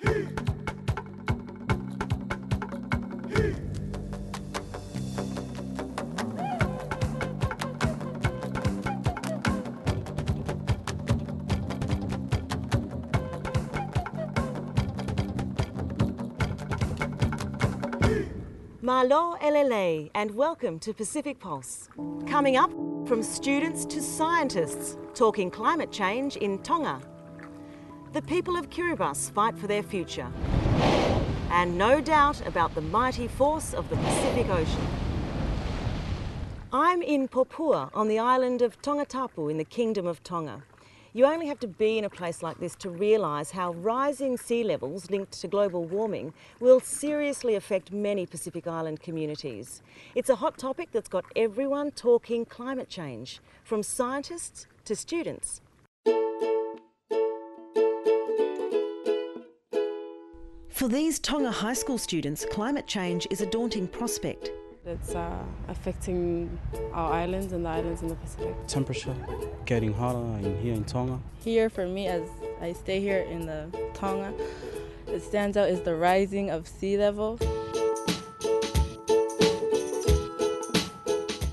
Malo elele, and welcome to Pacific Pulse. Coming up, from students to scientists, talking climate change in Tonga. The people of Kiribati fight for their future. And no doubt about the mighty force of the Pacific Ocean. I'm in Papua on the island of Tongatuapu in the Kingdom of Tonga. You only have to be in a place like this to realise how rising sea levels linked to global warming will seriously affect many Pacific Island communities. It's a hot topic that's got everyone talking climate change, from scientists to students. For these Tonga high school students, climate change is a daunting prospect. It's affecting our islands and the islands in the Pacific. Temperature getting hotter here in Tonga. Here for me, as I stay here in the Tonga, it stands out is the rising of sea level.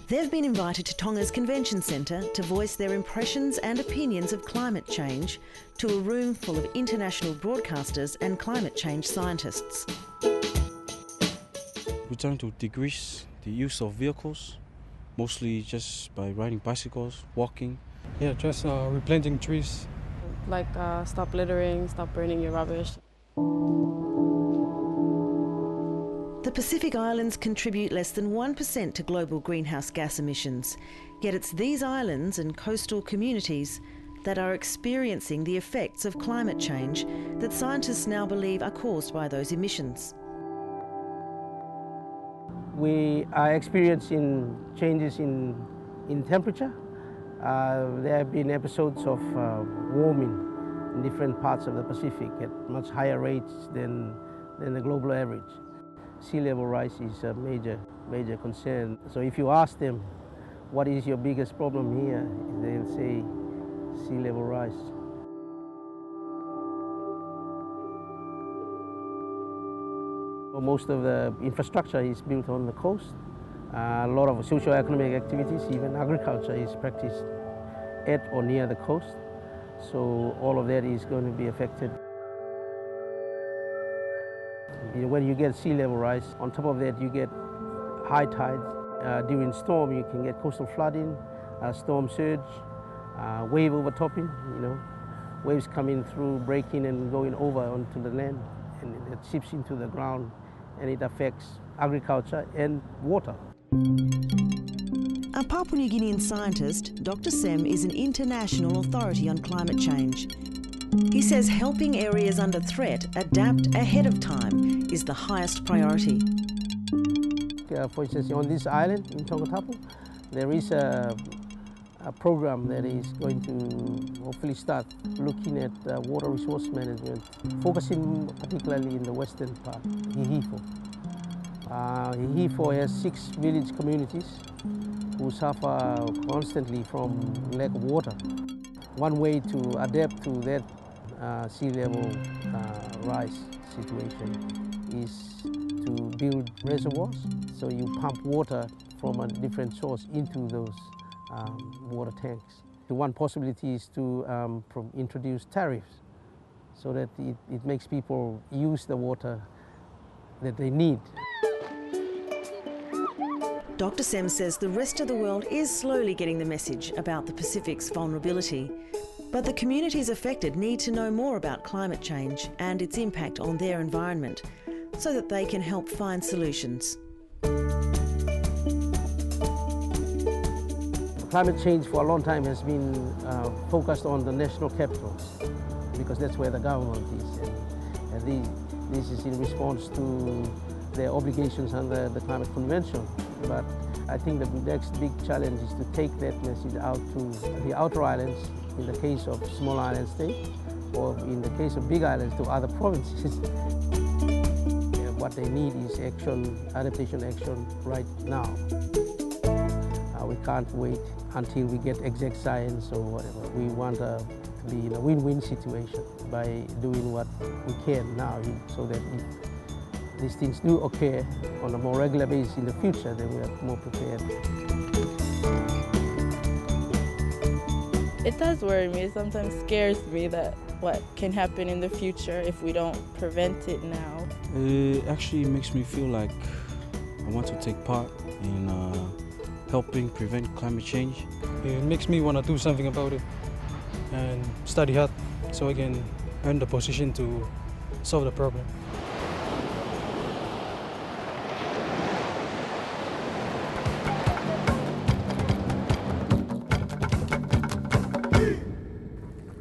They've been invited to Tonga's Convention Centre to voice their impressions and opinions of climate change to a room full of international broadcasters and climate change scientists. We're trying to decrease the use of vehicles, mostly just by riding bicycles, walking. Yeah, just replanting trees. Like stop littering, stop burning your rubbish. The Pacific Islands contribute less than 1% to global greenhouse gas emissions. Yet it's these islands and coastal communities that are experiencing the effects of climate change that scientists now believe are caused by those emissions. We are experiencing changes in temperature. There have been episodes of warming in different parts of the Pacific at much higher rates than the global average. Sea level rise is a major concern. So if you ask them, what is your biggest problem here, they'll say sea level rise. Most of the infrastructure is built on the coast. A lot of socio-economic activities, even agriculture, is practiced at or near the coast. So all of that is going to be affected. When you get sea level rise, on top of that you get high tides. During storm you can get coastal flooding, storm surge, wave overtopping, waves coming through, breaking and going over onto the land, and it seeps into the ground, and it affects agriculture and water. A Papua New Guinean scientist, Dr. Sem is an international authority on climate change. He says helping areas under threat adapt ahead of time is the highest priority. For instance, on this island in Tongatuapu, there is a program that is going to hopefully start looking at water resource management, focusing particularly in the western part, Hihifo. Hihifo has 6 village communities who suffer constantly from lack of water. One way to adapt to that sea level rise situation is to build reservoirs. So you pump water from a different source into those water tanks. The one possibility is to introduce tariffs so that it makes people use the water that they need. Dr. Sem says the rest of the world is slowly getting the message about the Pacific's vulnerability. But the communities affected need to know more about climate change and its impact on their environment so that they can help find solutions. Climate change for a long time has been focused on the national capitals because that's where the government is. And this is in response to their obligations under the Climate Convention. But I think the next big challenge is to take that message out to the outer islands, in the case of small island states, or in the case of big islands to other provinces. What they need is action, adaptation action right now. We can't wait until we get exact science or whatever. We want a be in a win-win situation by doing what we can now, so that if these things do occur on a more regular basis in the future, then we are more prepared. It does worry me. It sometimes scares me that what can happen in the future if we don't prevent it now. It actually makes me feel like I want to take part in helping prevent climate change. It makes me want to do something about it and study hard so I can earn the position to solve the problem.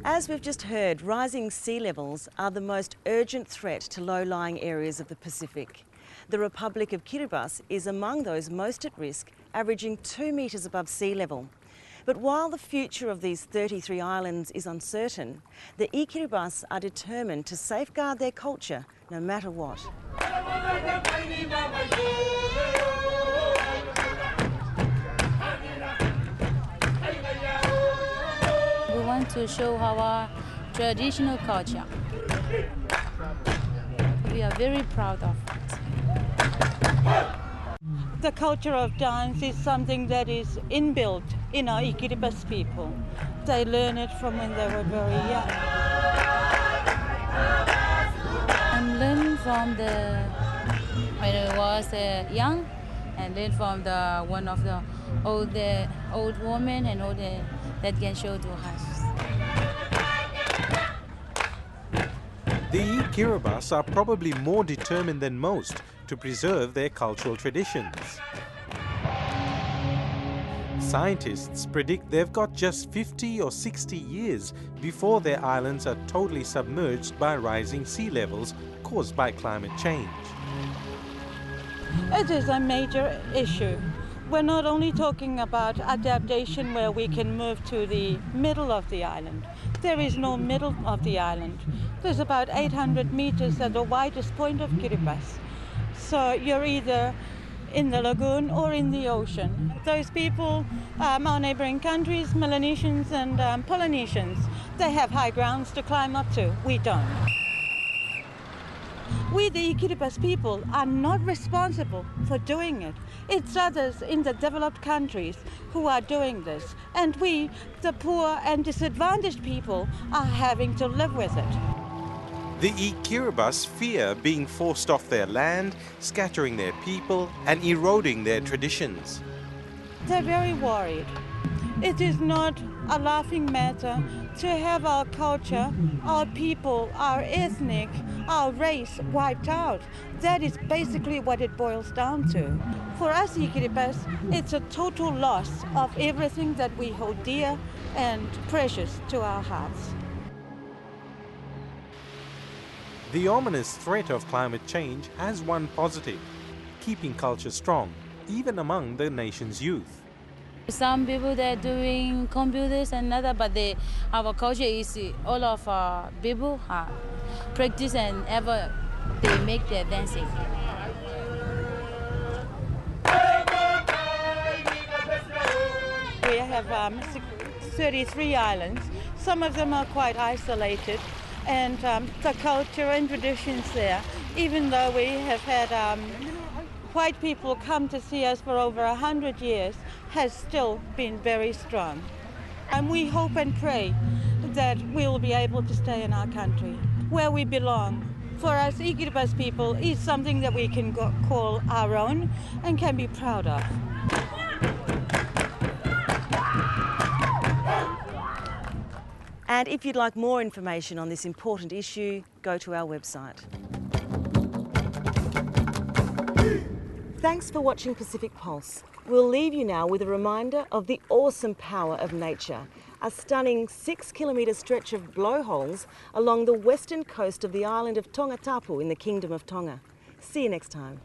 As we've just heard, rising sea levels are the most urgent threat to low-lying areas of the Pacific. The Republic of Kiribati is among those most at risk, averaging 2 metres above sea level. But while the future of these 33 islands is uncertain, the Kiribati are determined to safeguard their culture no matter what. We want to show our traditional culture. We are very proud of it. The culture of dance is something that is inbuilt in our Kiribati people. They learn it from when they were very young. I'm learning from when I was young, and learn from one of the old women and that can show to us. The Kiribati are probably more determined than most to preserve their cultural traditions. Scientists predict they've got just 50 or 60 years before their islands are totally submerged by rising sea levels caused by climate change. It is a major issue. We're not only talking about adaptation where we can move to the middle of the island. There is no middle of the island. There's about 800 meters at the widest point of Kiribati. So you're either in the lagoon or in the ocean. Those people, our neighboring countries, Melanesians and Polynesians, they have high grounds to climb up to. We don't. We, the Kiribati people, are not responsible for doing it. It's others in the developed countries who are doing this. And we, the poor and disadvantaged people, are having to live with it. The Kiribati fear being forced off their land, scattering their people and eroding their traditions. They're very worried. It is not a laughing matter to have our culture, our people, our ethnic, our race wiped out. That is basically what it boils down to. For us Kiribati, it's a total loss of everything that we hold dear and precious to our hearts. The ominous threat of climate change has one positive, keeping culture strong, even among the nation's youth. Some people they're doing computers and other, but our culture is all of our people practice and ever they make their dancing. We have 33 islands. Some of them are quite isolated, and the culture and traditions there, even though we have had white people come to see us for over 100 years, has still been very strong. And we hope and pray that we will be able to stay in our country, where we belong. For us Kiribati people, is something that we can call our own and can be proud of. And if you'd like more information on this important issue, go to our website. Thanks for watching Pacific Pulse. We'll leave you now with a reminder of the awesome power of nature, a stunning 6-kilometre stretch of blowholes along the western coast of the island of Tongatuapu in the Kingdom of Tonga. See you next time.